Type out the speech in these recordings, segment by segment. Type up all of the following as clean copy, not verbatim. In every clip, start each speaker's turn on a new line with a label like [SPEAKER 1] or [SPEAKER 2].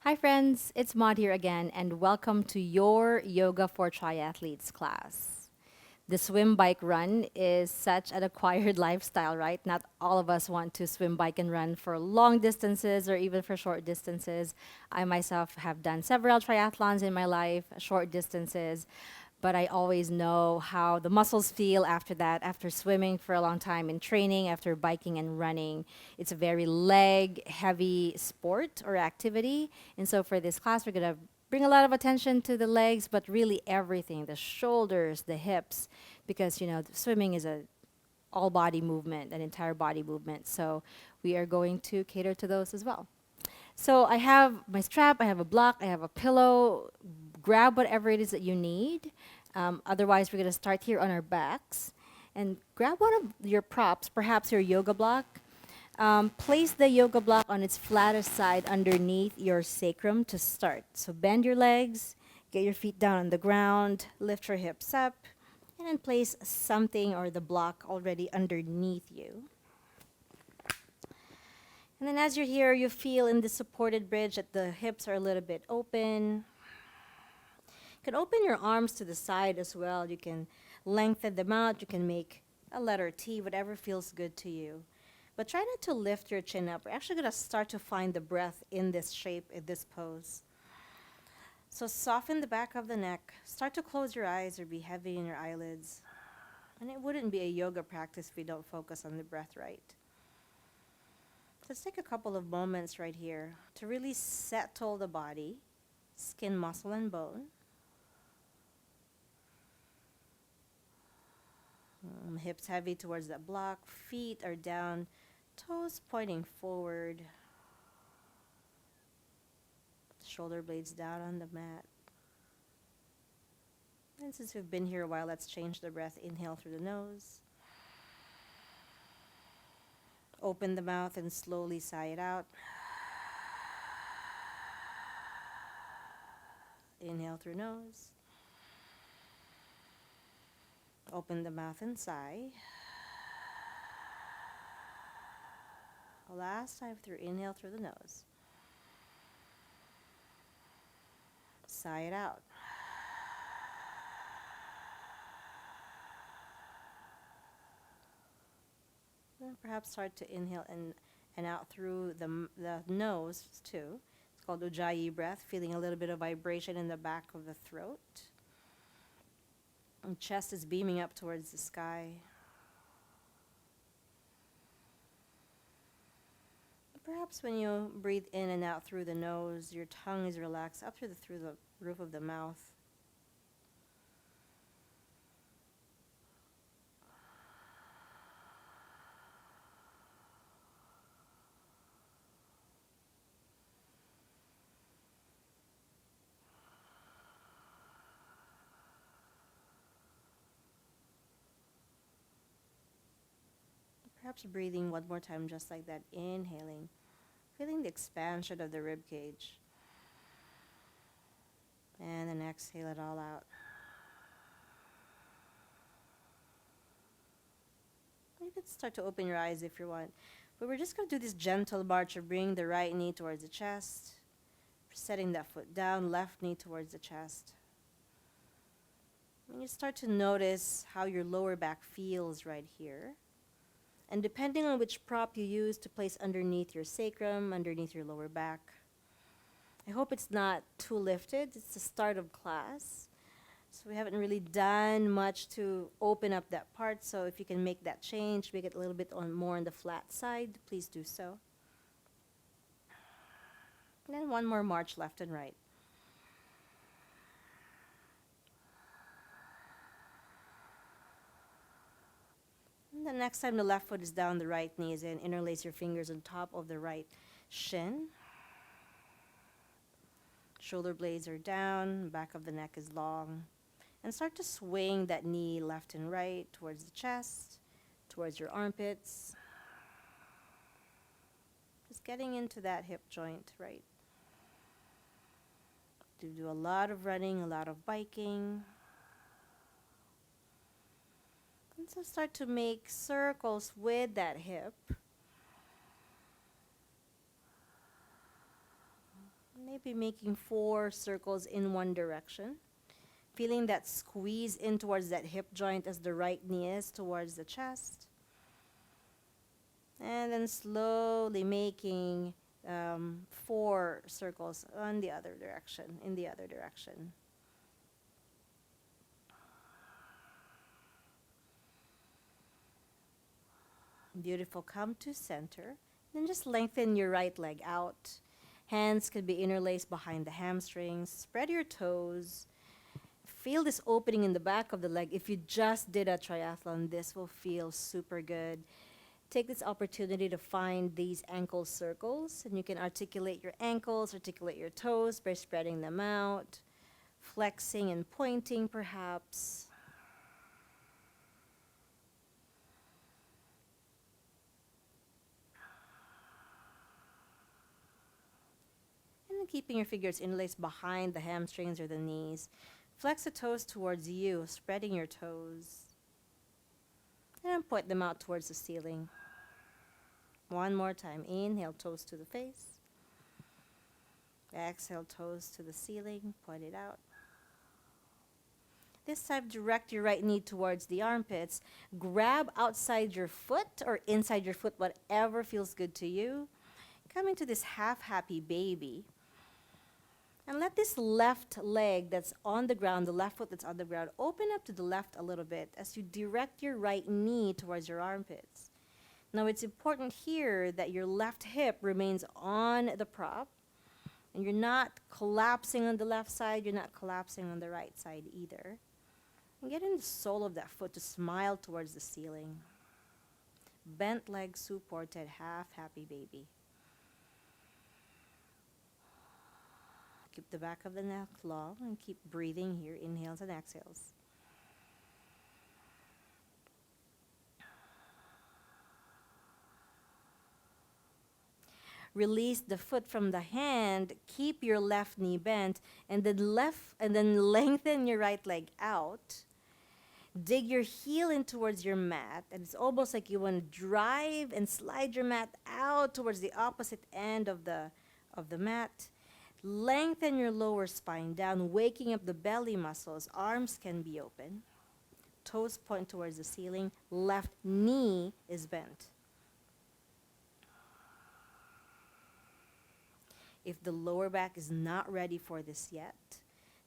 [SPEAKER 1] Hi friends, it's Maud here again and welcome to your Yoga for Triathletes class. The swim, bike, run is such an acquired lifestyle, right? Not all of us want to swim, bike, and run for long distances or even for short distances. I myself have done several triathlons in my life, short distances, but I always know how the muscles feel after that, after swimming for a long time in training, after biking and running. It's a very leg heavy sport or activity. And so for this class, we're going to bring a lot of attention to the legs, but really everything, the shoulders, the hips, because, swimming is a all body movement, an entire body movement. So we are going to cater to those as well. So I have my strap, I have a block, I have a pillow. Grab whatever it is that you need. Otherwise, we're going to start here on our backs. And grab one of your props, perhaps your yoga block. Place the yoga block on its flattest side underneath your sacrum to start. So bend your legs, get your feet down on the ground, lift your hips up, and then place something or the block already underneath you. And then as you're here, you feel in the supported bridge that the hips are a little bit open. You can open your arms to the side as well. You can lengthen them out. You can make a letter T, whatever feels good to you. But try not to lift your chin up. We're actually going to start to find the breath in this shape, in this pose. So soften the back of the neck. Start to close your eyes or be heavy in your eyelids. And it wouldn't be a yoga practice if we don't focus on the breath right. Let's take a couple of moments right here to really settle the body, skin, muscle, and bone. Hips heavy towards that block, feet are down, toes pointing forward, shoulder blades down on the mat. And since we've been here a while, let's change the breath. Inhale through the nose. Open the mouth and slowly sigh it out. Inhale through nose. Open the mouth and sigh. Last time through inhale through the nose. Sigh it out. Then perhaps start to inhale and out through the nose too. It's called Ujjayi breath, feeling a little bit of vibration in the back of the throat. And chest is beaming up towards the sky. Perhaps when you breathe in and out through the nose, your tongue is relaxed up through the roof of the mouth. Perhaps breathing one more time just like that, inhaling, feeling the expansion of the rib cage. And then exhale it all out. You can start to open your eyes if you want. But we're just going to do this gentle march of bringing the right knee towards the chest, setting that foot down, left knee towards the chest. And you start to notice how your lower back feels right here. And depending on which prop you use to place underneath your sacrum, underneath your lower back, I hope it's not too lifted. It's the start of class. So we haven't really done much to open up that part. So if you can make that change, make it a little bit more on the flat side, please do so. And then one more march left and right. And the next time the left foot is down, the right knee is in. Interlace your fingers on top of the right shin. Shoulder blades are down, back of the neck is long. And start to swing that knee left and right towards the chest, towards your armpits. Just getting into that hip joint, right? Do a lot of running, a lot of biking. And so start to make circles with that hip. Maybe making 4 circles in one direction. Feeling that squeeze in towards that hip joint as the right knee is towards the chest. And then slowly making 4 circles on the other direction, in the other direction. Beautiful. Come to center. Then just lengthen your right leg out. Hands could be interlaced behind the hamstrings. Spread your toes. Feel this opening in the back of the leg. If you just did a triathlon, this will feel super good. Take this opportunity to find these ankle circles, and you can articulate your ankles, articulate your toes by spreading them out, flexing and pointing perhaps. And then keeping your fingers interlaced behind the hamstrings or the knees. Flex the toes towards you, spreading your toes. And point them out towards the ceiling. One more time. Inhale, toes to the face. Exhale, toes to the ceiling. Point it out. This time, direct your right knee towards the armpits. Grab outside your foot or inside your foot, whatever feels good to you. Come into this half happy baby. And let this left leg that's on the ground, the left foot that's on the ground, open up to the left a little bit as you direct your right knee towards your armpits. Now it's important here that your left hip remains on the prop and you're not collapsing on the left side, you're not collapsing on the right side either. And get in the sole of that foot to smile towards the ceiling. Bent leg supported, half happy baby. Keep the back of the neck long and keep breathing here, inhales and exhales. Release the foot from the hand, keep your left knee bent, and then lengthen your right leg out. Dig your heel in towards your mat, and it's almost like you want to drive and slide your mat out towards the opposite end of the mat. Lengthen your lower spine down, waking up the belly muscles. Arms can be open. Toes point towards the ceiling. Left knee is bent. If the lower back is not ready for this yet,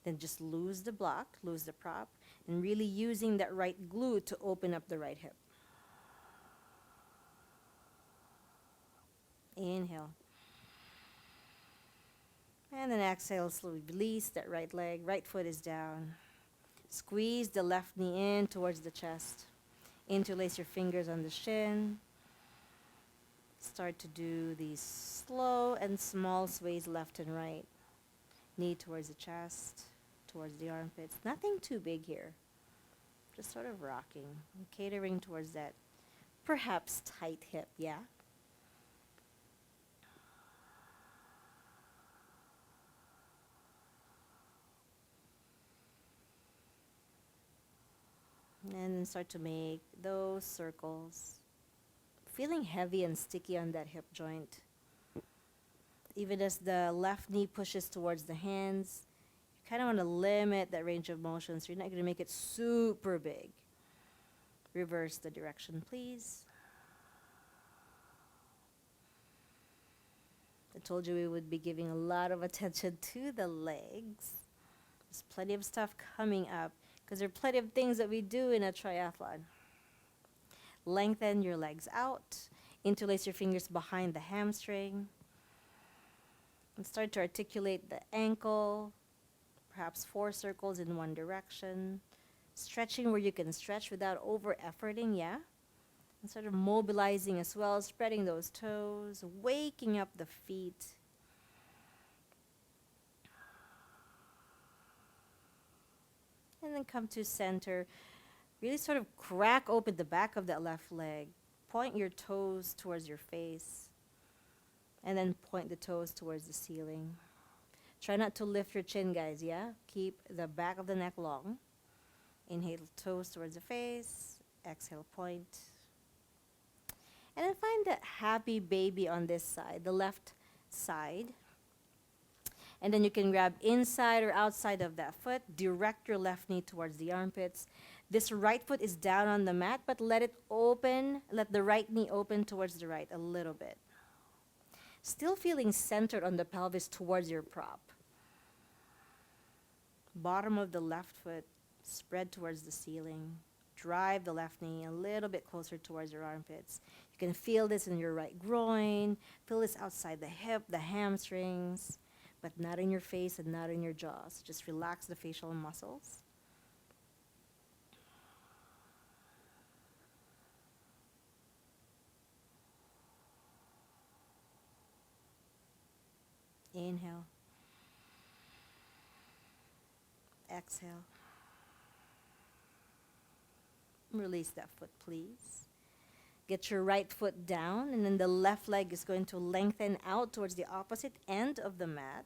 [SPEAKER 1] then just lose the block, lose the prop, and really using that right glute to open up the right hip. Inhale. And then exhale, slowly release that right leg. Right foot is down. Squeeze the left knee in towards the chest. Interlace your fingers on the shin. Start to do these slow and small sways left and right. Knee towards the chest, towards the armpits. Nothing too big here. Just sort of rocking, catering towards that perhaps tight hip, yeah? And then start to make those circles. Feeling heavy and sticky on that hip joint. Even as the left knee pushes towards the hands, you kind of want to limit that range of motion so you're not going to make it super big. Reverse the direction, please. I told you we would be giving a lot of attention to the legs. There's plenty of stuff coming up because there are plenty of things that we do in a triathlon. Lengthen your legs out. Interlace your fingers behind the hamstring. And start to articulate the ankle. Perhaps 4 circles in one direction. Stretching where you can stretch without over-efforting, yeah? And sort of mobilizing as well, spreading those toes, waking up the feet. And then come to center. Really sort of crack open the back of that left leg. Point your toes towards your face. And then point the toes towards the ceiling. Try not to lift your chin, guys, yeah? Keep the back of the neck long. Inhale, toes towards the face. Exhale, point. And then find that happy baby on this side, the left side. And then you can grab inside or outside of that foot. Direct your left knee towards the armpits. This right foot is down on the mat, but let it open. Let the right knee open towards the right a little bit. Still feeling centered on the pelvis towards your prop. Bottom of the left foot spread towards the ceiling. Drive the left knee a little bit closer towards your armpits. You can feel this in your right groin. Feel this outside the hip, the hamstrings, but not in your face and not in your jaws. Just relax the facial muscles. Inhale. Exhale. Release that foot, please. Get your right foot down, and then the left leg is going to lengthen out towards the opposite end of the mat.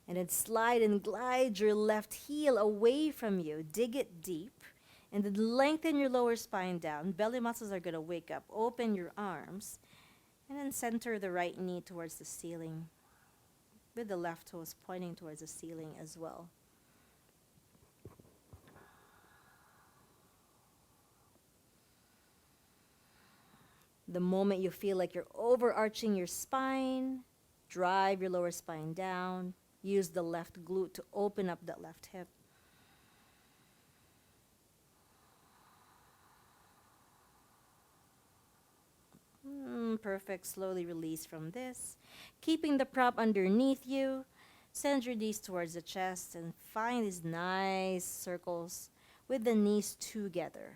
[SPEAKER 1] And then slide and glide your left heel away from you. Dig it deep. And then lengthen your lower spine down. Belly muscles are going to wake up. Open your arms. And then center the right knee towards the ceiling, with the left toes pointing towards the ceiling as well. The moment you feel like you're overarching your spine, drive your lower spine down. Use the left glute to open up that left hip. Perfect. Slowly release from this. Keeping the prop underneath you. Send your knees towards the chest and find these nice circles with the knees together.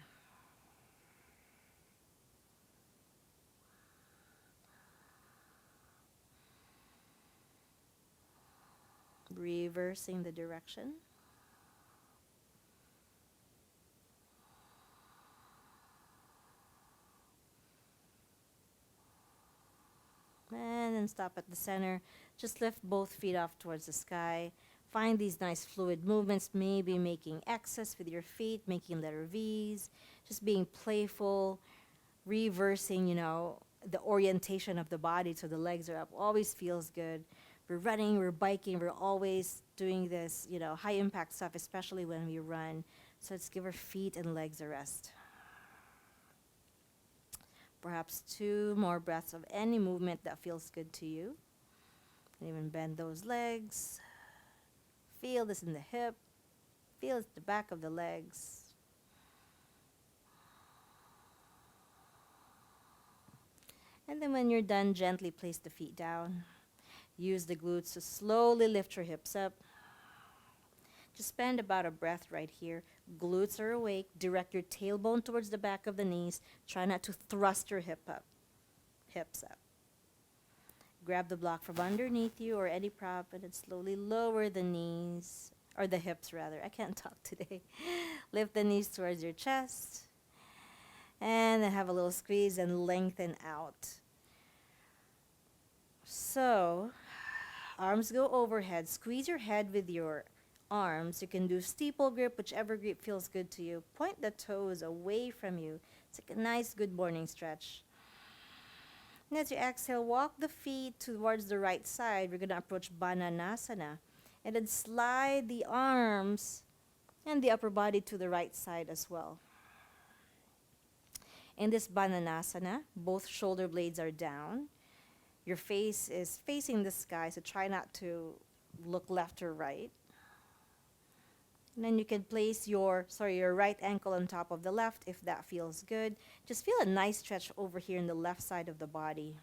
[SPEAKER 1] Reversing the direction. And then stop at the center. Just lift both feet off towards the sky. Find these nice fluid movements, maybe making X's with your feet, making letter V's, just being playful, reversing, the orientation of the body so the legs are up. Always feels good. We're running, we're biking, we're always doing this, high impact stuff, especially when we run. So let's give our feet and legs a rest. Perhaps 2 more breaths of any movement that feels good to you. And even bend those legs. Feel this in the hip. Feel it at the back of the legs. And then when you're done, gently place the feet down. Use the glutes to slowly lift your hips up. Just spend about a breath right here. Glutes are awake. Direct your tailbone towards the back of the knees. Try not to thrust your hips up. Grab the block from underneath you or any prop and then slowly lower the knees, or the hips rather. I can't talk today. Lift the knees towards your chest. And then have a little squeeze and lengthen out. So, arms go overhead. Squeeze your head with your arms. You can do steeple grip, whichever grip feels good to you. Point the toes away from you. It's like a nice good morning stretch. And as you exhale, walk the feet towards the right side. We're going to approach Bananasana. And then slide the arms and the upper body to the right side as well. In this Bananasana, both shoulder blades are down. Your face is facing the sky, so try not to look left or right. And then you can place your right ankle on top of the left if that feels good. Just feel a nice stretch over here in the left side of the body.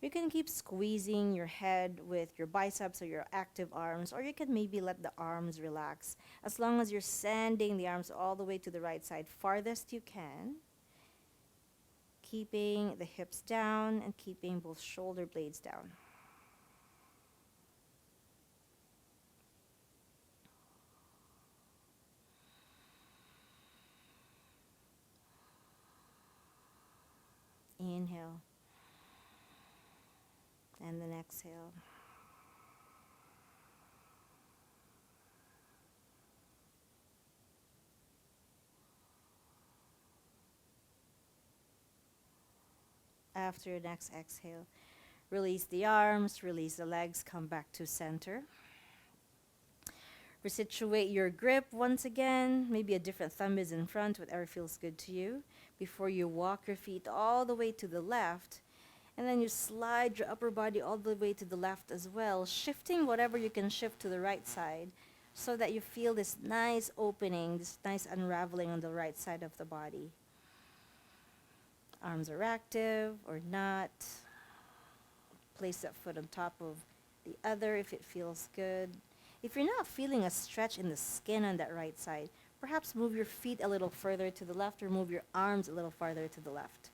[SPEAKER 1] You can keep squeezing your head with your biceps or your active arms, or you can maybe let the arms relax. As long as you're sending the arms all the way to the right side, farthest you can. Keeping the hips down and keeping both shoulder blades down. Inhale. And then exhale. After your next exhale, Release the arms, release the legs, come back to center. Resituate your grip once again. Maybe a different thumb is in front, whatever feels good to you. Before you walk your feet all the way to the left, and then you slide your upper body all the way to the left as well, shifting whatever you can shift to the right side so that you feel this nice opening, this nice unraveling on the right side of the body. Arms are active or not. Place that foot on top of the other if it feels good. If you're not feeling a stretch in the skin on that right side, perhaps move your feet a little further to the left or move your arms a little farther to the left.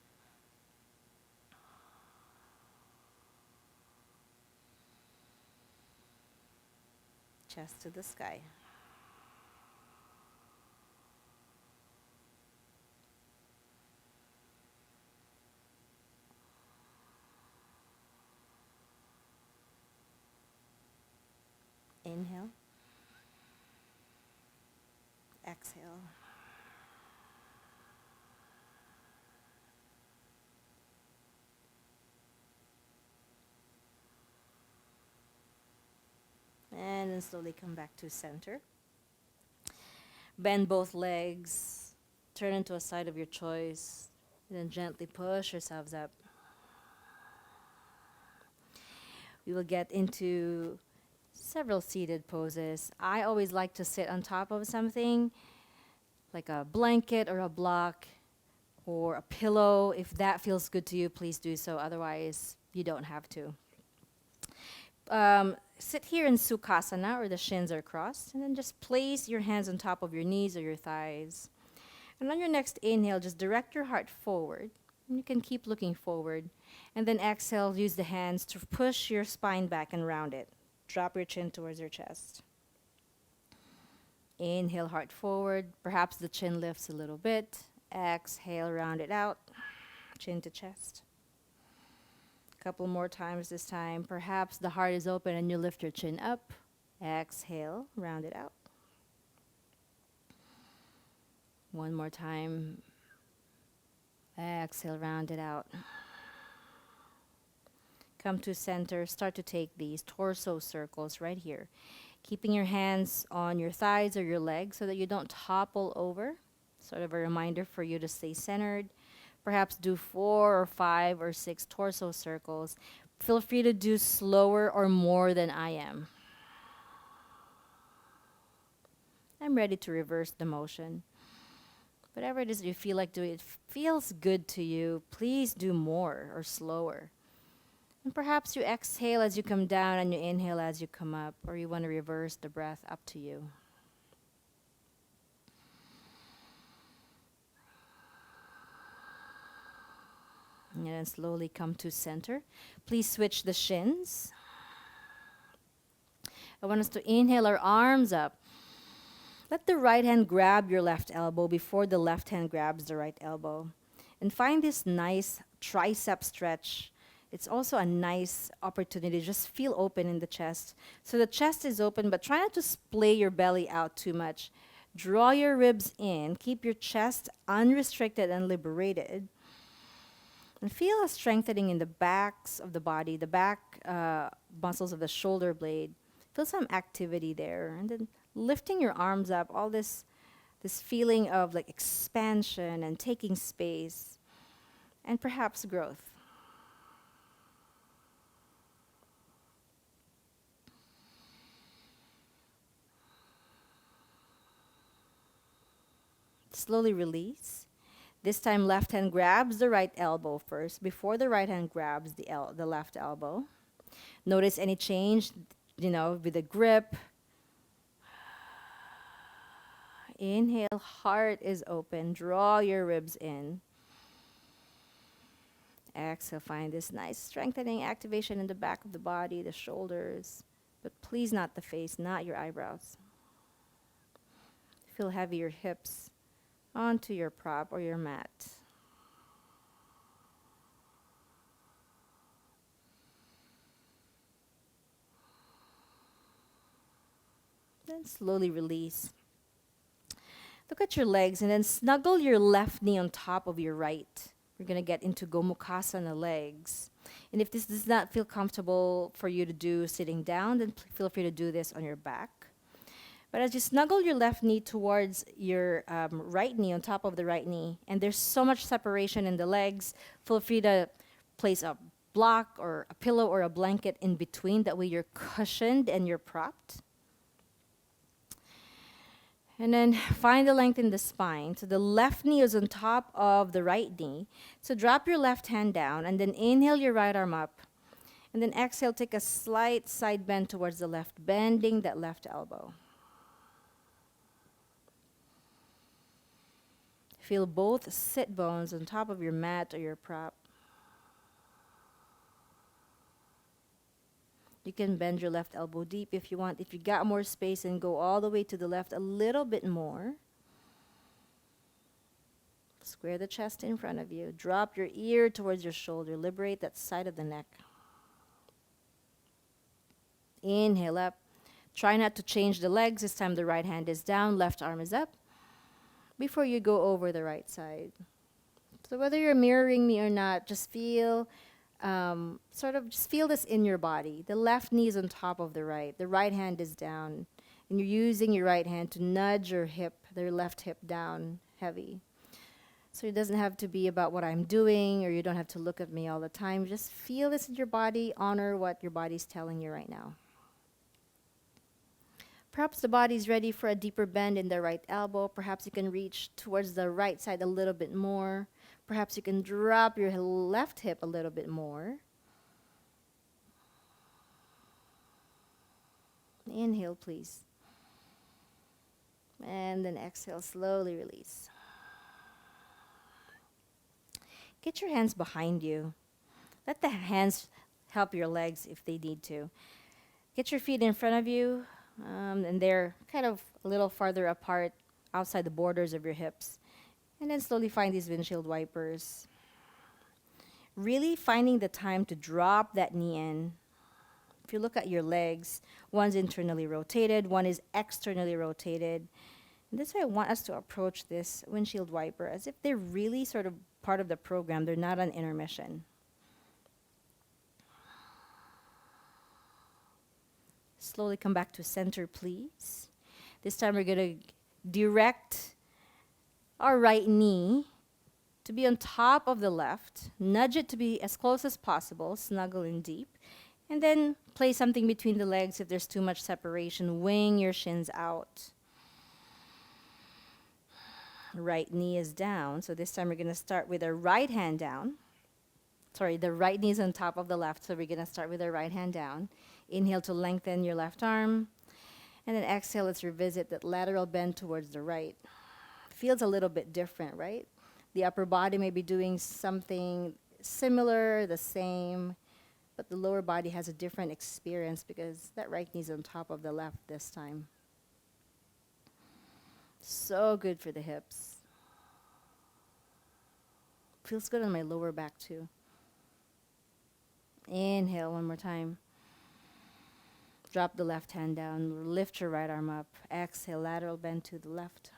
[SPEAKER 1] Chest to the sky. Inhale. Exhale. And then slowly come back to center. Bend both legs. Turn into a side of your choice. And then gently push yourselves up. We will get into several seated poses. I always like to sit on top of something, like a blanket or a block or a pillow. If that feels good to you, please do so. Otherwise, you don't have to. Sit here in Sukhasana, or the shins are crossed, and then just place your hands on top of your knees or your thighs. And on your next inhale, just direct your heart forward. And you can keep looking forward. And then exhale, use the hands to push your spine back and round it. Drop your chin towards your chest. Inhale, heart forward. Perhaps the chin lifts a little bit. Exhale, round it out. Chin to chest. Couple more times this time. Perhaps the heart is open and you lift your chin up. Exhale, round it out. One more time. Exhale, round it out. Come to center. Start to take these torso circles right here. Keeping your hands on your thighs or your legs so that you don't topple over. Sort of a reminder for you to stay centered. Perhaps do 4 or 5 or 6 torso circles. Feel free to do slower or more than I am. I'm ready to reverse the motion. Whatever it is you feel like doing, it feels good to you, please do more or slower. And perhaps you exhale as you come down and you inhale as you come up, or you want to reverse the breath, up to you. And then slowly come to center. Please switch the shins. I want us to inhale our arms up. Let the right hand grab your left elbow before the left hand grabs the right elbow. And find this nice tricep stretch. It's also a nice opportunity to just feel open in the chest. So the chest is open, but try not to splay your belly out too much. Draw your ribs in. Keep your chest unrestricted and liberated. And feel a strengthening in the backs of the body, the back muscles of the shoulder blade. Feel some activity there. And then lifting your arms up, all this feeling of like expansion and taking space, and perhaps growth. Slowly release. This time, left hand grabs the right elbow first before the right hand grabs the left elbow. Notice any change, with the grip. Inhale, heart is open. Draw your ribs in. Exhale, find this nice strengthening activation in the back of the body, the shoulders. But please not the face, not your eyebrows. Feel heavy your hips onto your prop or your mat. Then slowly release. Look at your legs and then snuggle your left knee on top of your right. We're going to get into Gomukhasana legs. And if this does not feel comfortable for you to do sitting down, then feel free to do this on your back. But as you snuggle your left knee towards your right knee, on top of the right knee, and there's so much separation in the legs, feel free to place a block or a pillow or a blanket in between. That way you're cushioned and you're propped. And then find the length in the spine. So the left knee is on top of the right knee. So drop your left hand down and then inhale your right arm up. And then exhale, take a slight side bend towards the left, bending that left elbow. Feel both sit bones on top of your mat or your prop. You can bend your left elbow deep if you want. If you got more space, and go all the way to the left a little bit more. Square the chest in front of you. Drop your ear towards your shoulder. Liberate that side of the neck. Inhale up. Try not to change the legs. This time the right hand is down, left arm is up. Before you go over the right side. So whether you're mirroring me or not, just feel, just feel this in your body. The left knee is on top of the right hand is down, and you're using your right hand to nudge your left hip down heavy. So it doesn't have to be about what I'm doing, or you don't have to look at me all the time. Just feel this in your body, honor what your body's telling you right now. Perhaps the body's ready for a deeper bend in the right elbow. Perhaps you can reach towards the right side a little bit more. Perhaps you can drop your left hip a little bit more. Inhale, please. And then exhale, slowly release. Get your hands behind you. Let the hands help your legs if they need to. Get your feet in front of you. And they're kind of a little farther apart outside the borders of your hips. And then slowly find these windshield wipers. Really finding the time to drop that knee in. If you look at your legs, one's internally rotated, one is externally rotated. And that's why I want us to approach this windshield wiper as if they're really sort of part of the program. They're not an intermission. Slowly come back to center, please. This time we're going to direct our right knee to be on top of the left. Nudge it to be as close as possible. Snuggle in deep. And then place something between the legs if there's too much separation. Wing your shins out. Right knee is down. So this time we're going to start with our right hand down. Sorry, the right knee is on top of the left. So we're going to start with our right hand down. Inhale to lengthen your left arm. And then exhale, let's revisit that lateral bend towards the right. Feels a little bit different, right? The upper body may be doing something similar, the same, but the lower body has a different experience because that right knee is on top of the left this time. So good for the hips. Feels good on my lower back too. Inhale one more time. Drop the left hand down. Lift your right arm up. Exhale, lateral bend to the left.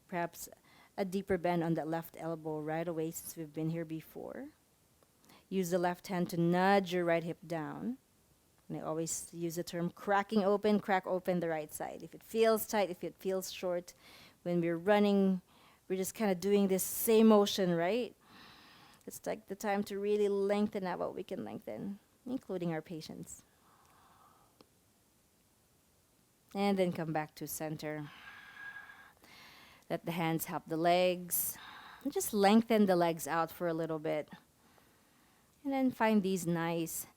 [SPEAKER 1] Perhaps a deeper bend on that left elbow right away since we've been here before. Use the left hand to nudge your right hip down. And I always use the term cracking open, crack open the right side. If it feels tight, if it feels short, when we're running, we're just kind of doing this same motion, right? It's like the time to really lengthen out what we can lengthen, including our patience. And then come back to center. Let the hands help the legs. And just lengthen the legs out for a little bit. And then find these nice,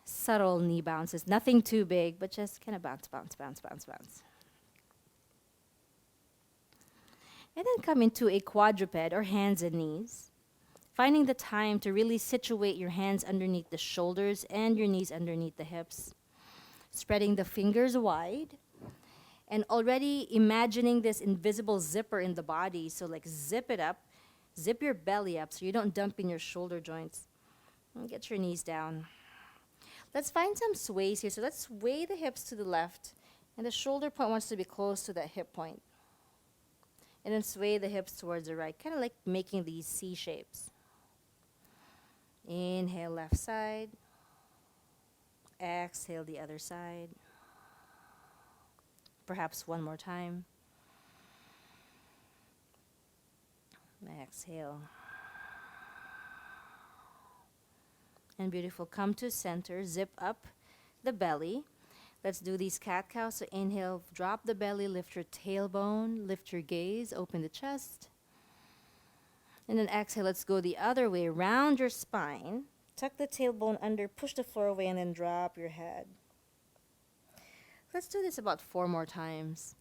[SPEAKER 1] subtle knee bounces. Nothing too big, but just kind of bounce, bounce, bounce, bounce, bounce. And then come into a quadruped or hands and knees. Finding the time to really situate your hands underneath the shoulders and your knees underneath the hips. Spreading the fingers wide. And already imagining this invisible zipper in the body. So like zip it up. Zip your belly up so you don't dump in your shoulder joints. And get your knees down. Let's find some sways here. So let's sway the hips to the left. And the shoulder point wants to be close to that hip point. And then sway the hips towards the right. Kind of like making these C shapes. Inhale, left side. Exhale, the other side. Perhaps one more time. Exhale. And beautiful. Come to center. Zip up the belly. Let's do these cat cows. So inhale, drop the belly, lift your tailbone, lift your gaze, open the chest. And then exhale, let's go the other way. Round your spine. Tuck the tailbone under, push the floor away, and then drop your head. Let's do this about 4 more times.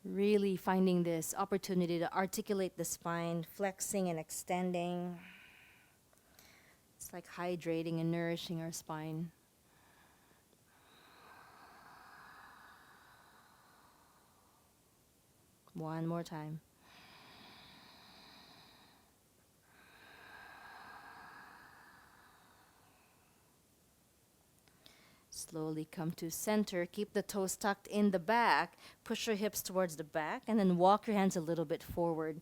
[SPEAKER 1] Really finding this opportunity to articulate the spine, flexing and extending. It's like hydrating and nourishing our spine. One more time. Slowly come to center. Keep the toes tucked in the back. Push your hips towards the back and then walk your hands a little bit forward.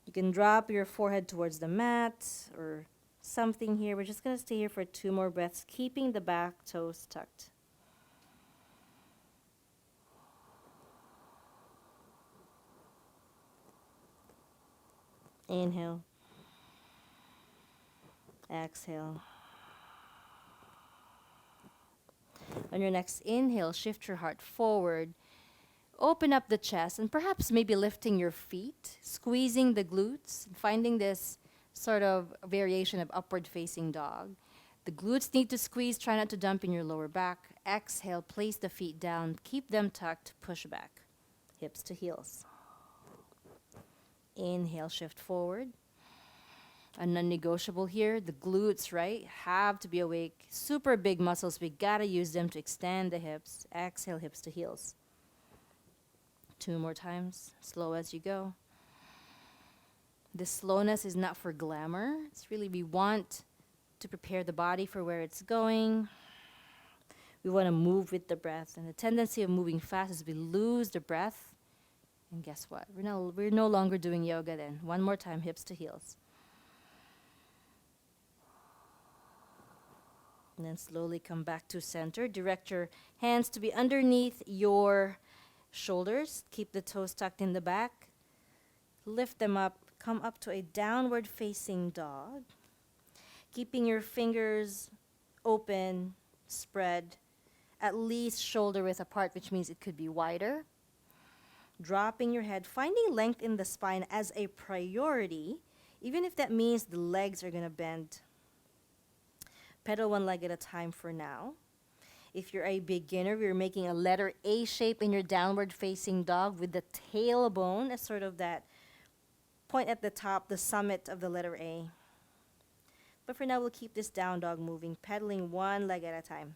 [SPEAKER 1] You can drop your forehead towards the mat or something here. We're just going to stay here for 2 more breaths, keeping the back toes tucked. Inhale. Exhale. On your next inhale, shift your heart forward. Open up the chest and perhaps maybe lifting your feet, squeezing the glutes, finding this sort of variation of upward facing dog. The glutes need to squeeze, try not to dump in your lower back. Exhale, place the feet down, keep them tucked, push back, hips to heels. Inhale, shift forward. A non-negotiable here, the glutes, right, have to be awake. Super big muscles, we gotta use them to extend the hips. Exhale, hips to heels. 2 more times, slow as you go. This slowness is not for glamour. It's really we want to prepare the body for where it's going. We want to move with the breath. And the tendency of moving fast is we lose the breath. And guess what? We're no longer doing yoga then. 1 more time, hips to heels. And then slowly come back to center. Direct your hands to be underneath your shoulders. Keep the toes tucked in the back. Lift them up. Come up to a downward facing dog. Keeping your fingers open, spread, at least shoulder width apart, which means it could be wider. Dropping your head, finding length in the spine as a priority, even if that means the legs are going to bend. Pedal 1 leg at a time for now. If you're a beginner, we're making a letter A shape in your downward facing dog with the tailbone as sort of that point at the top, the summit of the letter A. But for now, we'll keep this down dog moving, pedaling 1 leg at a time.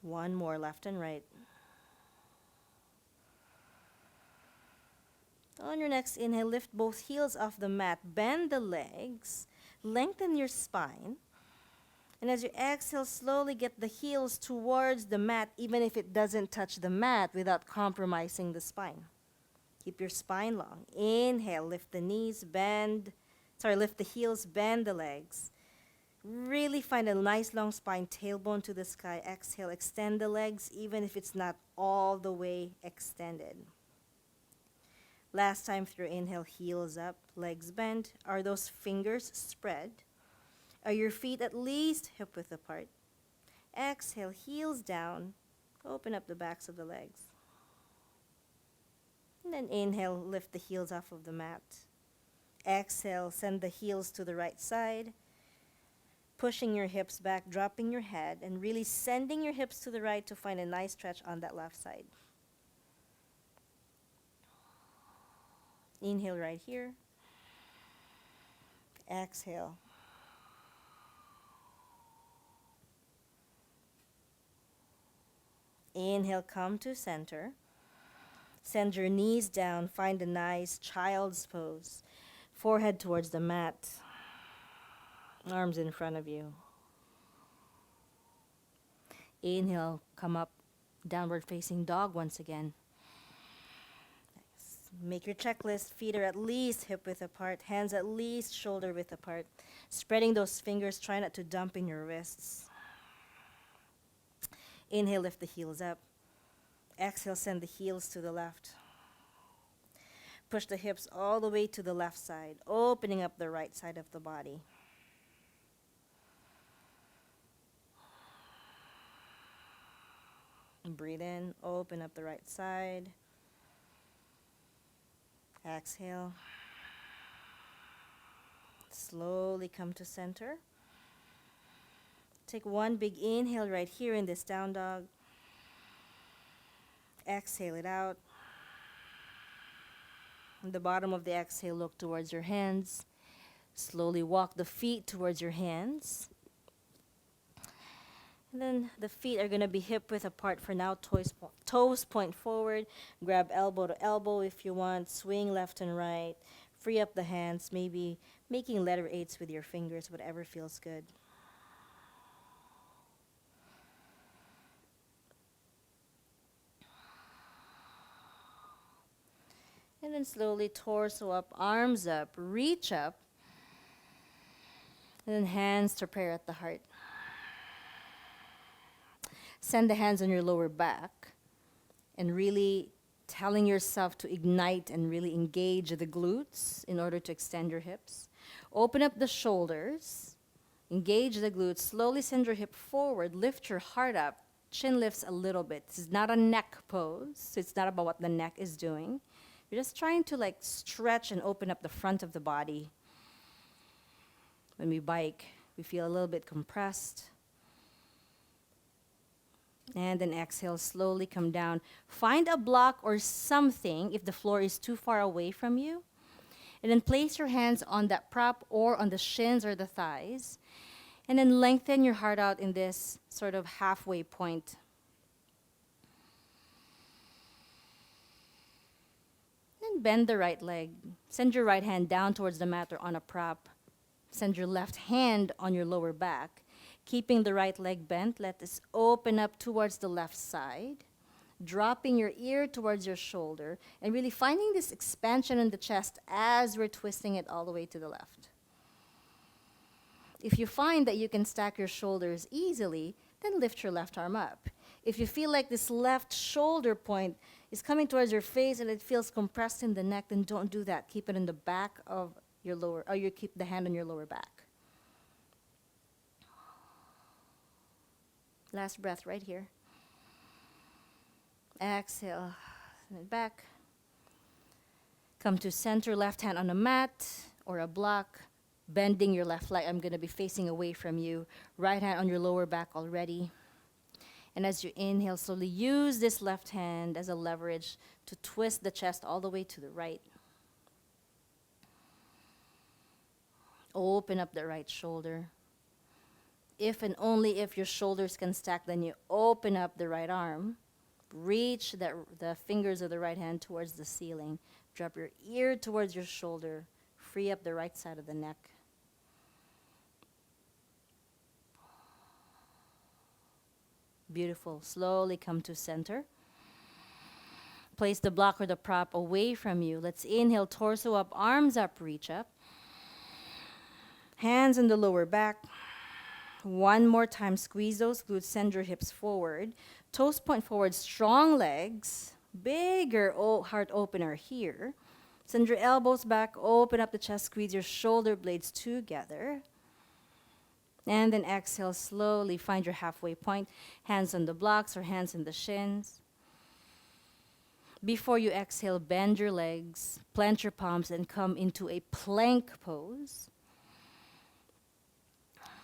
[SPEAKER 1] 1 more, left and right. On your next inhale, lift both heels off the mat, bend the legs, lengthen your spine. And as you exhale, slowly get the heels towards the mat, even if it doesn't touch the mat, without compromising the spine. Keep your spine long. Inhale, lift the knees, lift the heels, bend the legs. Really find a nice long spine, tailbone to the sky. Exhale, extend the legs, even if it's not all the way extended. Last time through inhale, heels up, legs bend. Are those fingers spread? Are your feet at least hip width apart? Exhale, heels down. Open up the backs of the legs. And then inhale, lift the heels off of the mat. Exhale, send the heels to the right side. Pushing your hips back, dropping your head, and really sending your hips to the right to find a nice stretch on that left side. Inhale right here. Exhale. Inhale, come to center. Send your knees down. Find a nice child's pose. Forehead towards the mat. Arms in front of you. Inhale, come up, downward facing dog once again. Nice.
[SPEAKER 2] Make your checklist. Feet are at least hip width apart. Hands at least shoulder width apart. Spreading those fingers. Try not to dump in your wrists. Inhale, lift the heels up. Exhale, send the heels to the left. Push the hips all the way to the left side, opening up the right side of the body. Breathe in, open up the right side. Exhale. Slowly come to center. Take one big inhale right here in this down dog. Exhale it out. On the bottom of the exhale, look towards your hands. Slowly walk the feet towards your hands. And then the feet are going to be hip width apart for now. Toes point forward. Grab elbow to elbow if you want. Swing left and right. Free up the hands, maybe making letter 8s with your fingers, whatever feels good. And then slowly torso up, arms up, reach up. And then hands to prayer at the heart. Send the hands on your lower back and really telling yourself to ignite and really engage the glutes in order to extend your hips. Open up the shoulders, engage the glutes, slowly send your hip forward, lift your heart up, chin lifts a little bit. This is not a neck pose, so it's not about what the neck is doing. You're just trying to like stretch and open up the front of the body. When we bike, we feel a little bit compressed. And then exhale, slowly come down. Find a block or something if the floor is too far away from you. And then place your hands on that prop or on the shins or the thighs. And then lengthen your heart out in this sort of halfway point. Then bend the right leg. Send your right hand down towards the mat or on a prop. Send your left hand on your lower back. Keeping the right leg bent, let this open up towards the left side. Dropping your ear towards your shoulder and really finding this expansion in the chest as we're twisting it all the way to the left. If you find that you can stack your shoulders easily, then lift your left arm up. If you feel like this left shoulder point is coming towards your face and it feels compressed in the neck, then don't do that. Keep it in the back of your lower, or you keep the hand on your lower back. Last breath right here. Exhale, send it back. Come to center, left hand on a mat or a block. Bending your left leg. I'm going to be facing away from you. Right hand on your lower back already. And as you inhale, slowly use this left hand as a leverage to twist the chest all the way to the right. Open up the right shoulder. If and only if your shoulders can stack, then you open up the right arm. Reach the fingers of the right hand towards the ceiling. Drop your ear towards your shoulder. Free up the right side of the neck. Beautiful. Slowly come to center. Place the block or the prop away from you. Let's inhale, torso up, arms up, reach up. Hands on the lower back. One more time, squeeze those glutes, send your hips forward. Toes point forward, strong legs. Bigger heart opener here. Send your elbows back, open up the chest, squeeze your shoulder blades together. And then exhale, slowly find your halfway point. Hands on the blocks or hands on the shins. Before you exhale, bend your legs, plant your palms, and come into a plank pose.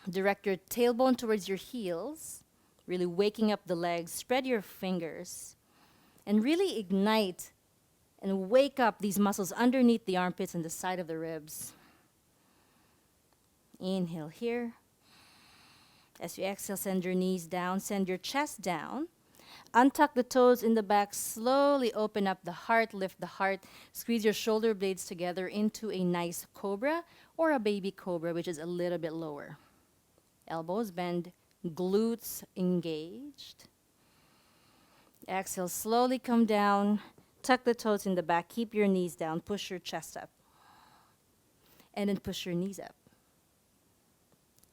[SPEAKER 2] Direct your tailbone towards your heels, really waking up the legs. Spread your fingers and really ignite and wake up these muscles underneath the armpits and the side of the ribs. Inhale here. As you exhale, send your knees down, send your chest down. Untuck the toes in the back, slowly open up the heart, lift the heart, squeeze your shoulder blades together into a nice cobra or a baby cobra, which is a little bit lower. Elbows bend, glutes engaged. Exhale, slowly come down, Tuck the toes in the back. Keep your knees down. Push your chest up. And then push your knees up.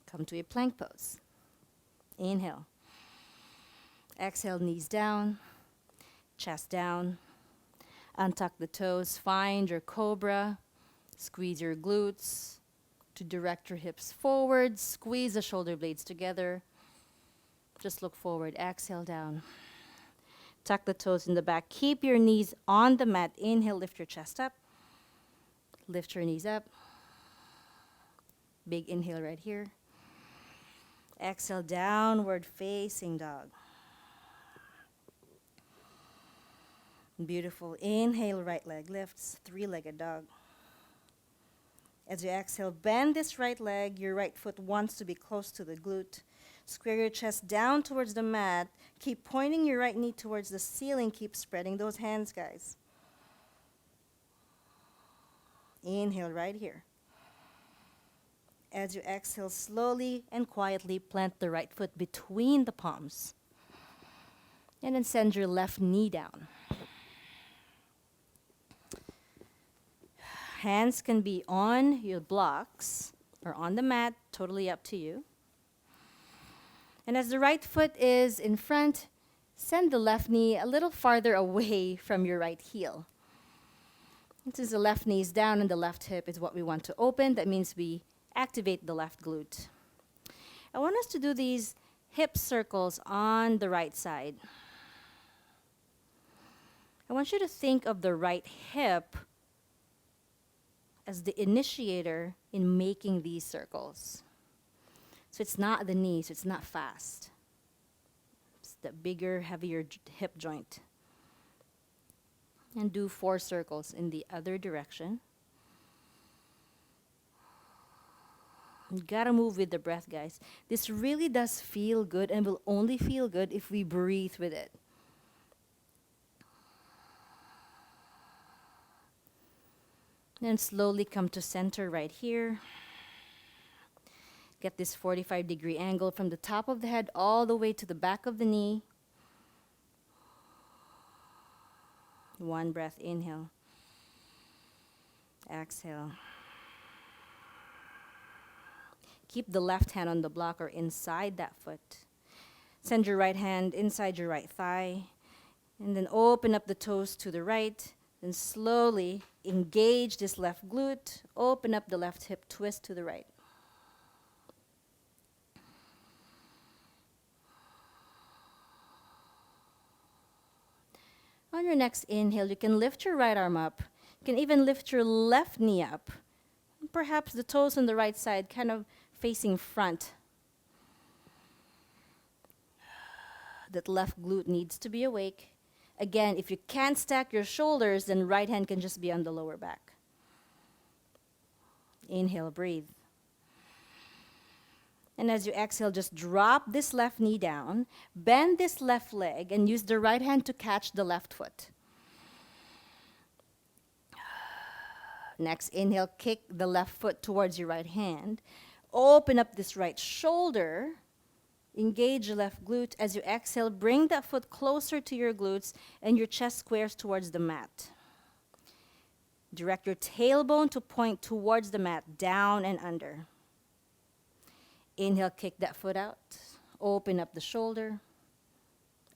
[SPEAKER 2] Come to a plank pose. Inhale. Exhale, knees down. Chest down. Untuck the toes. Find your cobra. Squeeze your glutes to direct your hips forward. Squeeze the shoulder blades together. Just look forward. Exhale down. Tuck the toes in the back. Keep your knees on the mat. Inhale, lift your chest up. Lift your knees up. Big inhale right here. Exhale, downward facing dog. Beautiful. Inhale, right leg lifts. Three-legged dog. As you exhale, bend this right leg. Your right foot wants to be close to the glute. Square your chest down towards the mat. Keep pointing your right knee towards the ceiling. Keep spreading those hands, guys. Inhale right here. As you exhale, slowly and quietly plant the right foot between the palms. And then send your left knee down. Hands can be on your blocks or on the mat, totally up to you. And as the right foot is in front, send the left knee a little farther away from your right heel. Since the left knee is down and the left hip is what we want to open, that means we activate the left glute. I want us to do these hip circles on the right side. I want you to think of the right hip as the initiator in making these circles. So it's not the knee, so it's not fast. It's the bigger, heavier hip joint. And do 4 circles in the other direction. You gotta move with the breath, guys. This really does feel good and will only feel good if we breathe with it. Then slowly come to center right here. Get this 45-degree angle from the top of the head all the way to the back of the knee. 1 breath, inhale. Exhale. Keep the left hand on the block or inside that foot. Send your right hand inside your right thigh. And then open up the toes to the right. Then slowly engage this left glute. Open up the left hip, twist to the right. On your next inhale, you can lift your right arm up. You can even lift your left knee up. Perhaps the toes on the right side kind of facing front. That left glute needs to be awake. Again, if you can't stack your shoulders, then right hand can just be on the lower back. Inhale, breathe. And as you exhale, just drop this left knee down, bend this left leg, and use the right hand to catch the left foot. Next, inhale, kick the left foot towards your right hand. Open up this right shoulder. Engage your left glute. As you exhale, bring that foot closer to your glutes and your chest squares towards the mat. Direct your tailbone to point towards the mat, down and under. Inhale, kick that foot out. Open up the shoulder.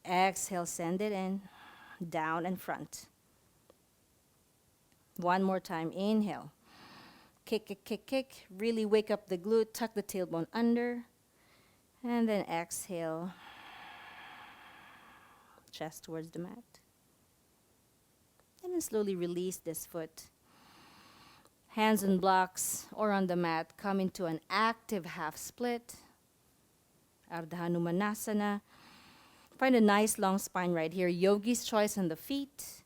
[SPEAKER 2] Exhale, send it in, down and front. 1 more time, inhale. Kick, kick, kick, kick. Really wake up the glute, tuck the tailbone under. And then exhale, chest towards the mat. And then slowly release this foot. Hands on blocks or on the mat, come into an active half split. Ardha Hanumanasana. Find a nice long spine right here. Yogi's choice on the feet.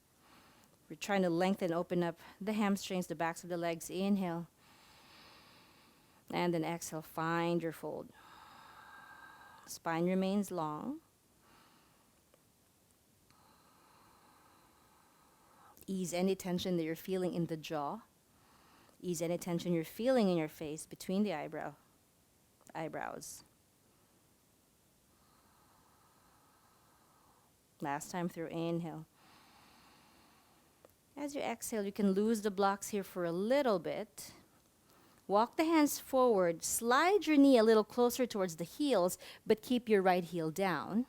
[SPEAKER 2] We're trying to lengthen, open up the hamstrings, the backs of the legs. Inhale. And then exhale, find your fold. Spine remains long. Ease any tension that you're feeling in the jaw. Ease any tension you're feeling in your face between the eyebrows. Last time through, inhale. As you exhale, you can lose the blocks here for a little bit. Walk the hands forward, slide your knee a little closer towards the heels, but keep your right heel down.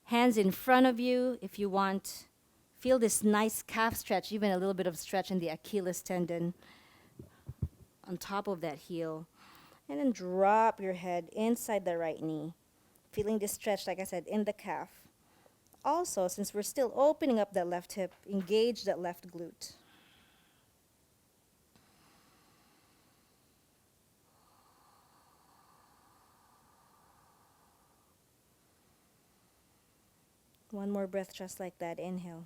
[SPEAKER 2] Hands in front of you if you want. Feel this nice calf stretch, even a little bit of stretch in the Achilles tendon on top of that heel. And then drop your head inside the right knee. Feeling this stretch, like I said, in the calf. Also, since we're still opening up that left hip, engage that left glute. One more breath just like that. Inhale.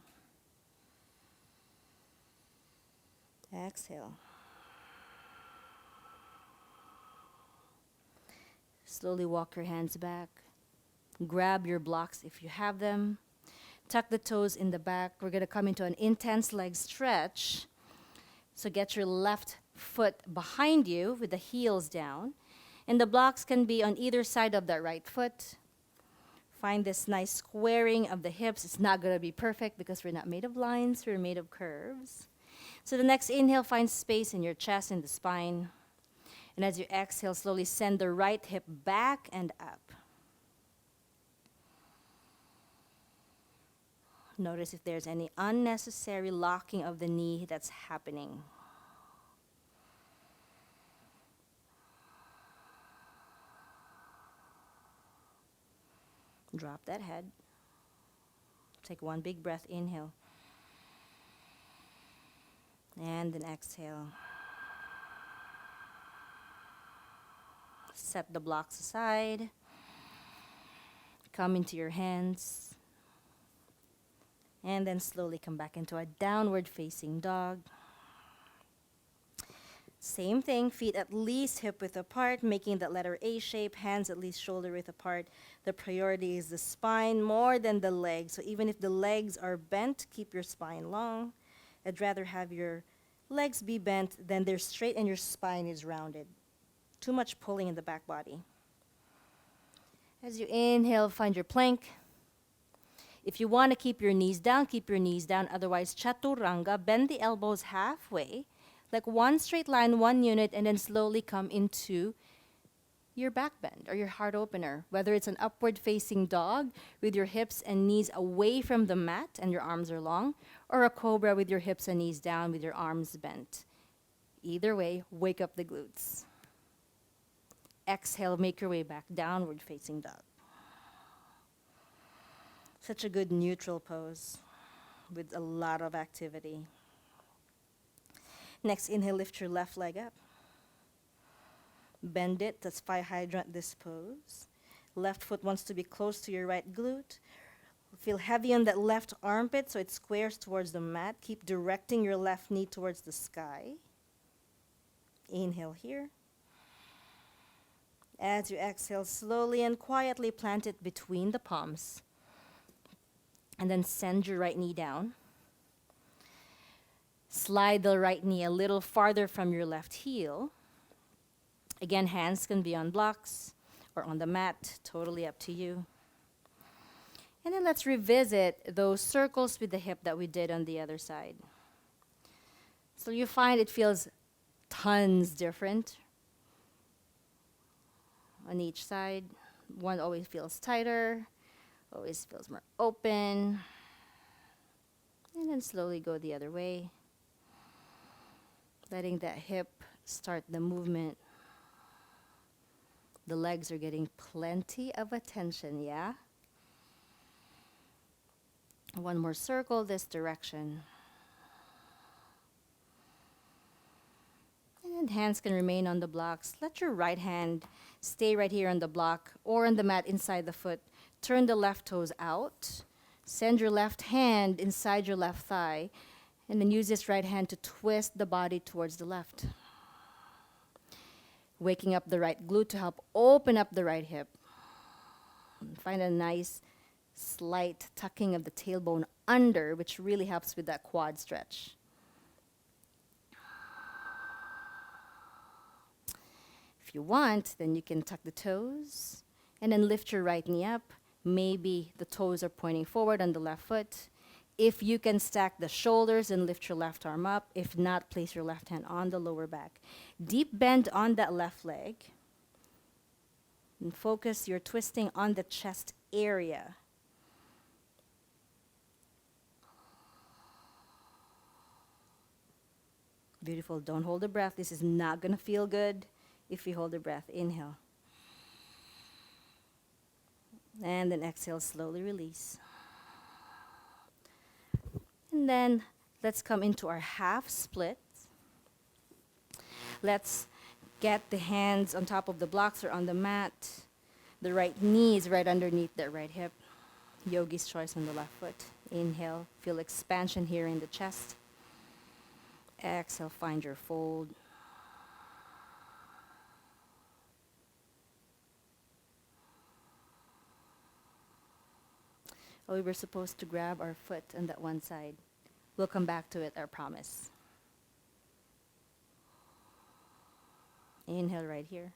[SPEAKER 2] Exhale. Slowly walk your hands back. Grab your blocks if you have them. Tuck the toes in the back. We're going to come into an intense leg stretch. So get your left foot behind you with the heels down. And the blocks can be on either side of that right foot. Find this nice squaring of the hips. It's not going to be perfect because we're not made of lines, we're made of curves. So the next inhale, find space in your chest and the spine. And as you exhale, slowly send the right hip back and up. Notice if there's any unnecessary locking of the knee that's happening. Drop that head. Take one big breath, inhale. And then exhale. Set the blocks aside. Come into your hands. And then slowly come back into a downward facing dog. Same thing, feet at least hip width apart, making that letter A shape, hands at least shoulder width apart. The priority is the spine more than the legs. So even if the legs are bent, keep your spine long. I'd rather have your legs be bent than they're straight and your spine is rounded. Too much pulling in the back body. As you inhale, find your plank. If you want to keep your knees down, keep your knees down. Otherwise, chaturanga, bend the elbows halfway. Like one straight line, one unit, and then slowly come into your back bend or your heart opener. Whether it's an upward facing dog with your hips and knees away from the mat and your arms are long, or a cobra with your hips and knees down with your arms bent. Either way, wake up the glutes. Exhale, make your way back, downward facing dog. Such a good neutral pose with a lot of activity. Next, inhale, lift your left leg up. Bend it, that's phi hydrant this pose. Left foot wants to be close to your right glute. Feel heavy on that left armpit so it squares towards the mat. Keep directing your left knee towards the sky. Inhale here. As you exhale, slowly and quietly plant it between the palms. And then send your right knee down. Slide the right knee a little farther from your left heel. Again, hands can be on blocks or on the mat, totally up to you. And then let's revisit those circles with the hip that we did on the other side. So you find it feels tons different on each side. One always feels tighter, always feels more open. And then slowly go the other way. Letting that hip start the movement. The legs are getting plenty of attention, yeah? One more circle this direction. And then hands can remain on the blocks. Let your right hand stay right here on the block or on the mat inside the foot. Turn the left toes out. Send your left hand inside your left thigh. And then use this right hand to twist the body towards the left. Waking up the right glute to help open up the right hip. Find a nice slight tucking of the tailbone under, which really helps with that quad stretch. If you want, then you can tuck the toes and then lift your right knee up. Maybe the toes are pointing forward on the left foot. If you can stack the shoulders and lift your left arm up. If not, place your left hand on the lower back. Deep bend on that left leg. And focus your twisting on the chest area. Beautiful. Don't hold the breath. This is not going to feel good if you hold the breath. Inhale. And then exhale, slowly release. And then let's come into our half split. Let's get the hands on top of the blocks or on the mat. The right knee is right underneath the right hip. Yogi's choice on the left foot. Inhale, feel expansion here in the chest. Exhale, find your fold. Oh, we were supposed to grab our foot on that one side. We'll come back to it, I promise. Inhale right here.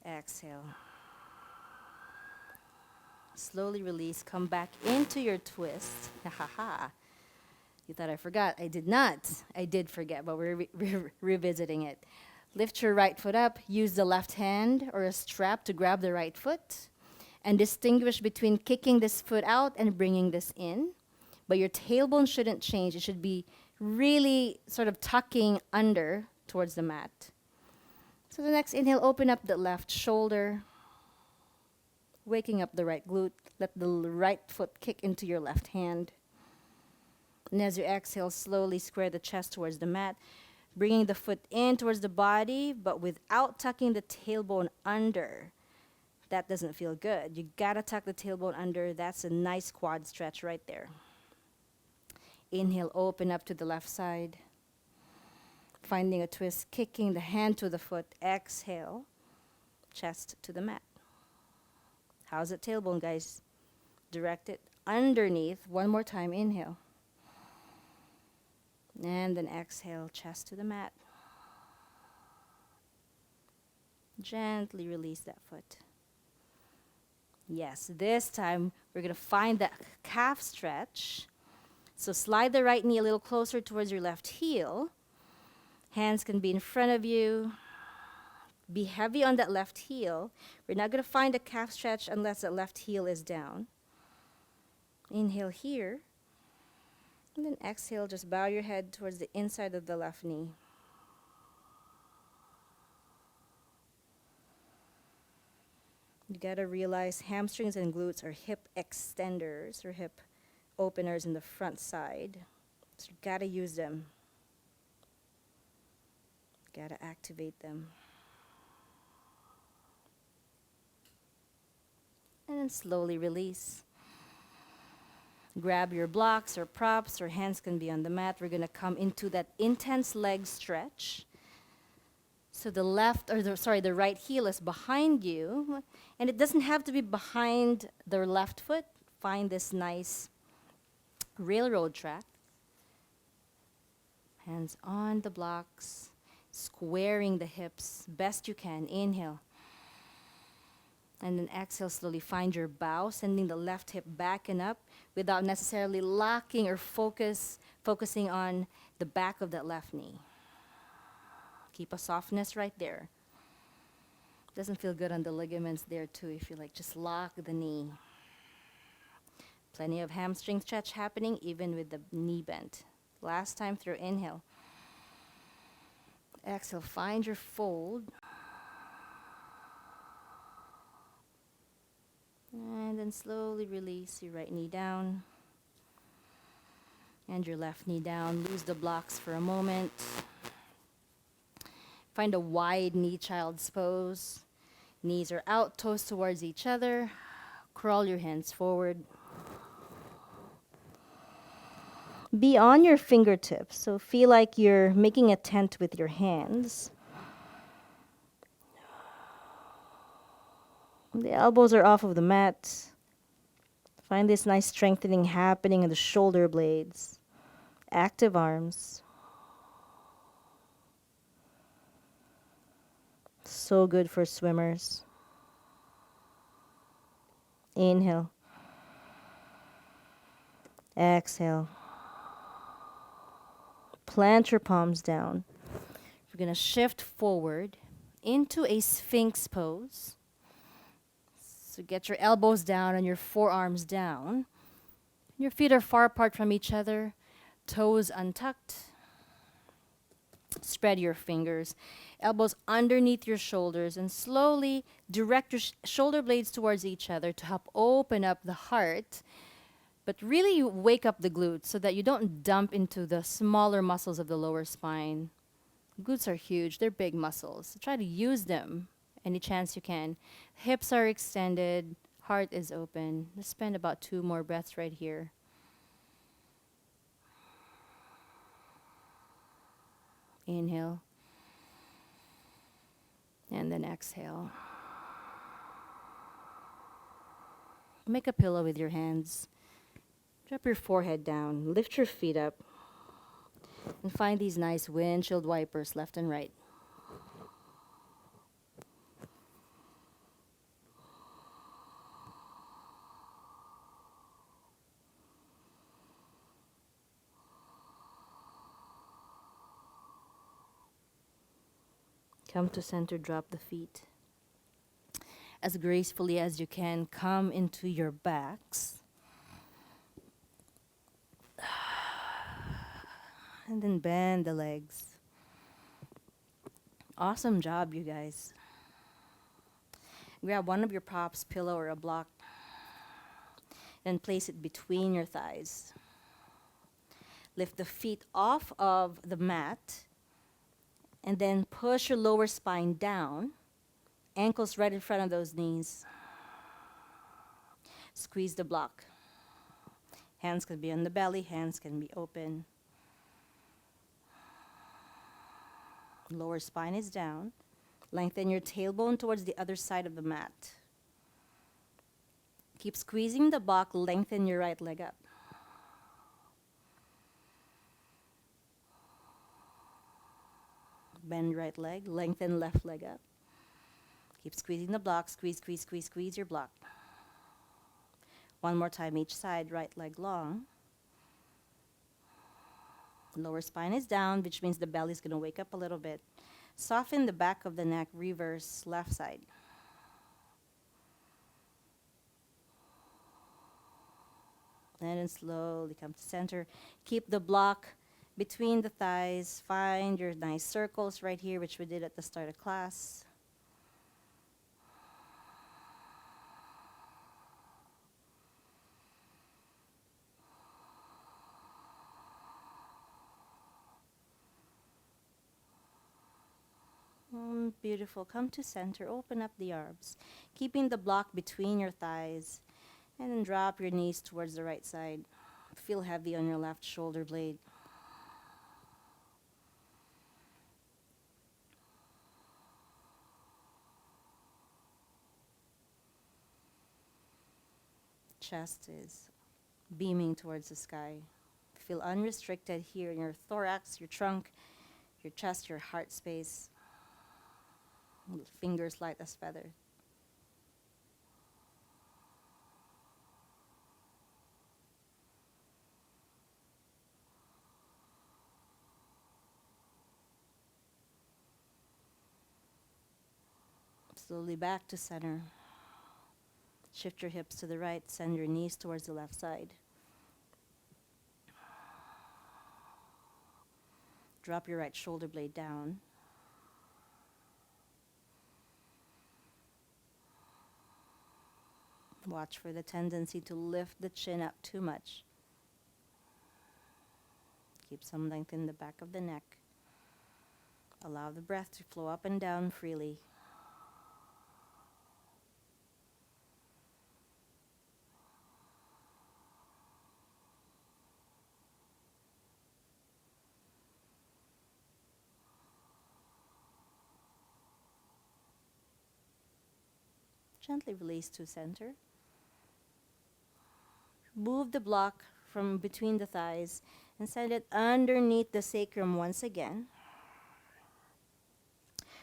[SPEAKER 2] Exhale. Slowly release. Come back into your twist. Ha ha ha. You thought I forgot. I did not. I did forget, but we're revisiting it. Lift your right foot up. Use the left hand or a strap to grab the right foot. And distinguish between kicking this foot out and bringing this in. But your tailbone shouldn't change. It should be really sort of tucking under towards the mat. So the next inhale, open up the left shoulder. Waking up the right glute. Let the right foot kick into your left hand. And as you exhale, slowly square the chest towards the mat. Bringing the foot in towards the body, but without tucking the tailbone under. That doesn't feel good. You gotta tuck the tailbone under. That's a nice quad stretch right there. Inhale, open up to the left side. Finding a twist, kicking the hand to the foot. Exhale, chest to the mat. How's it tailbone, guys? Direct it underneath. One more time, inhale. And then exhale, chest to the mat. Gently release that foot. Yes, this time we're going to find that calf stretch. So slide the right knee a little closer towards your left heel. Hands can be in front of you. Be heavy on that left heel. We're not going to find a calf stretch unless that left heel is down. Inhale here. And then exhale, just bow your head towards the inside of the left knee. You gotta realize hamstrings and glutes are hip extenders or hip openers in the front side. So you gotta use them. Gotta activate them. And then slowly release. Grab your blocks or props, or hands can be on the mat. We're gonna come into that intense leg stretch. So the right heel is behind you, and it doesn't have to be behind the left foot. Find this nice railroad track. Hands on the blocks, squaring the hips best you can. Inhale. And then exhale, slowly find your bow, sending the left hip back and up without necessarily locking or focusing on the back of that left knee. Keep a softness right there. Doesn't feel good on the ligaments there too if you just lock the knee. Plenty of hamstring stretch happening even with the knee bent. Last time through, inhale. Exhale, find your fold. And then slowly release your right knee down. And your left knee down. Lose the blocks for a moment. Find a wide knee child's pose. Knees are out, toes towards each other. Crawl your hands forward. Be on your fingertips, so feel like you're making a tent with your hands. The elbows are off of the mat. Find this nice strengthening happening in the shoulder blades. Active arms. So good for swimmers. Inhale. Exhale. Plant your palms down. We're going to shift forward into a sphinx pose. So get your elbows down and your forearms down. Your feet are far apart from each other, toes untucked. Spread your fingers, elbows underneath your shoulders, and slowly direct your shoulder blades towards each other to help open up the heart. But really, you wake up the glutes so that you don't dump into the smaller muscles of the lower spine. Glutes are huge, they're big muscles. So try to use them any chance you can. Hips are extended, heart is open. Let's spend about 2 more breaths right here. Inhale. And then exhale. Make a pillow with your hands. Drop your forehead down. Lift your feet up. And find these nice windshield wipers left and right. Come to center, drop the feet. As gracefully as you can, come into your backs. And then bend the legs. Awesome job, you guys. Grab one of your props, pillow or a block, and place it between your thighs. Lift the feet off of the mat, and then push your lower spine down, ankles right in front of those knees. Squeeze the block. Hands can be on the belly, hands can be open. Lower spine is down. Lengthen your tailbone towards the other side of the mat. Keep squeezing the block, lengthen your right leg up. Bend right leg, lengthen left leg up. Keep squeezing the block, squeeze, squeeze, squeeze, squeeze your block. One more time each side, right leg long. Lower spine is down, which means the belly is going to wake up a little bit. Soften the back of the neck, reverse left side. And then slowly come to center. Keep the block between the thighs. Find your nice circles right here, which we did at the start of class. Beautiful. Come to center. Open up the arms. Keeping the block between your thighs. And then drop your knees towards the right side. Feel heavy on your left shoulder blade. Chest is beaming towards the sky. Feel unrestricted here in your thorax, your trunk, your chest, your heart space. Fingers light as feather. Slowly back to center. Shift your hips to the right, send your knees towards the left side. Drop your right shoulder blade down. Watch for the tendency to lift the chin up too much. Keep some length in the back of the neck. Allow the breath to flow up and down freely. Gently release to center. Move the block from between the thighs and send it underneath the sacrum once again.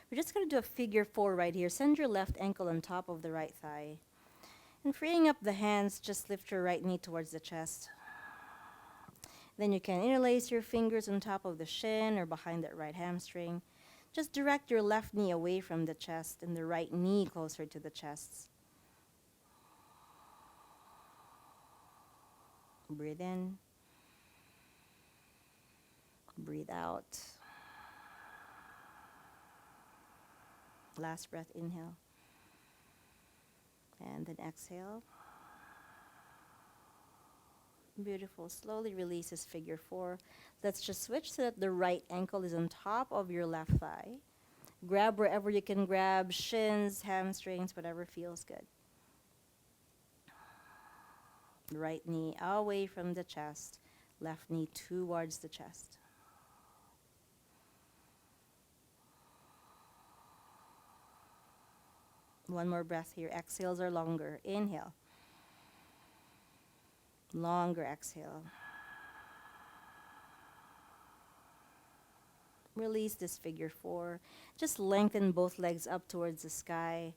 [SPEAKER 2] We're just going to do a figure 4 right here. Send your left ankle on top of the right thigh. And freeing up the hands, just lift your right knee towards the chest. Then you can interlace your fingers on top of the shin or behind that right hamstring. Just direct your left knee away from the chest and the right knee closer to the chest. Breathe in. Breathe out. Last breath, inhale. And then exhale. Beautiful. Slowly release this figure four. Let's just switch so that the right ankle is on top of your left thigh. Grab wherever you can grab, shins, hamstrings, whatever feels good. Right knee away from the chest, left knee towards the chest. One more breath here. Exhales are longer. Inhale. Longer exhale. Release this figure four. Just lengthen both legs up towards the sky.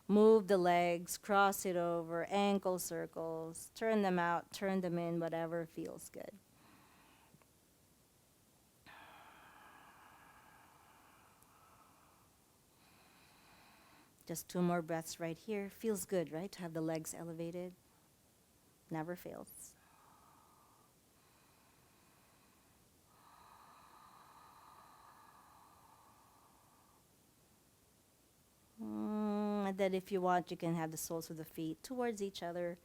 [SPEAKER 2] Move the legs, cross it over, ankle circles. Turn them out, turn them in, whatever feels good. Just two more breaths right here. Feels good, right? To have the legs elevated. Never fails. And then if you want, you can have the soles of the feet towards each other.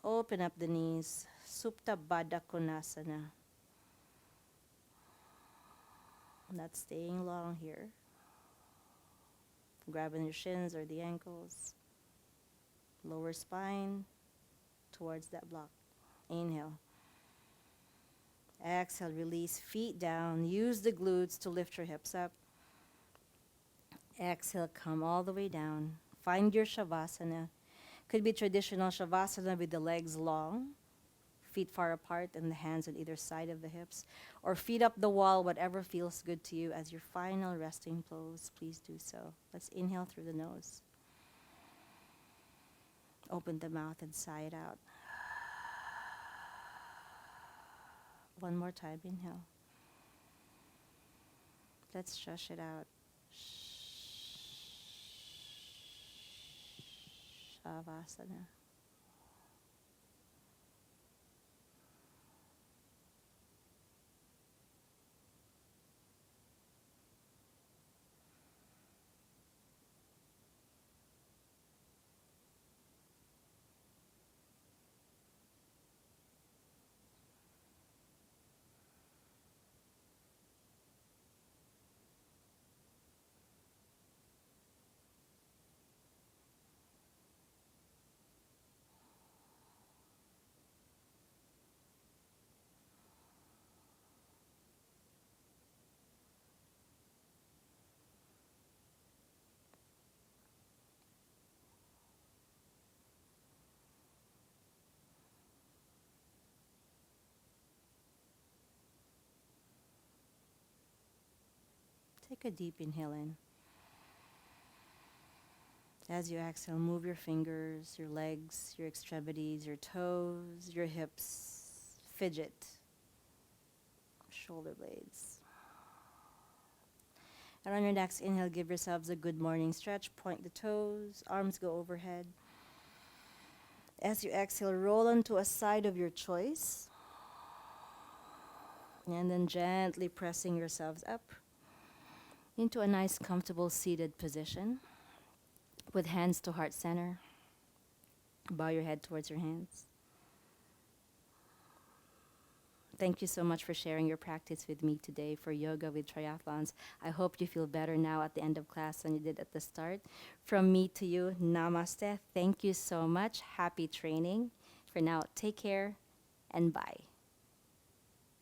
[SPEAKER 2] Open up the knees. Supta Baddha Konasana. Not staying long here. Grabbing your shins or the ankles. Lower spine towards that block. Inhale. Exhale, release, feet down. Use the glutes to lift your hips up. Exhale, come all the way down. Find your Shavasana. Could be traditional Shavasana with the legs long, feet far apart and the hands on either side of the hips. Or feet up the wall, whatever feels good to you as your final resting pose. Please do so. Let's inhale through the nose. Open the mouth and sigh it out. One more time, inhale. Let's shush it out. Shavasana. Take a deep inhale in. As you exhale, move your fingers, your legs, your extremities, your toes, your hips. Fidget. Shoulder blades. And on your next inhale, give yourselves a good morning stretch. Point the toes, arms go overhead. As you exhale, roll onto a side of your choice. And then gently pressing yourselves up into a nice, comfortable seated position with hands to heart center. Bow your head towards your hands. Thank you so much for sharing your practice with me today for yoga with triathlons. I hope you feel better now at the end of class than you did at the start. From me to you, namaste. Thank you so much. Happy training. For now, take care and bye.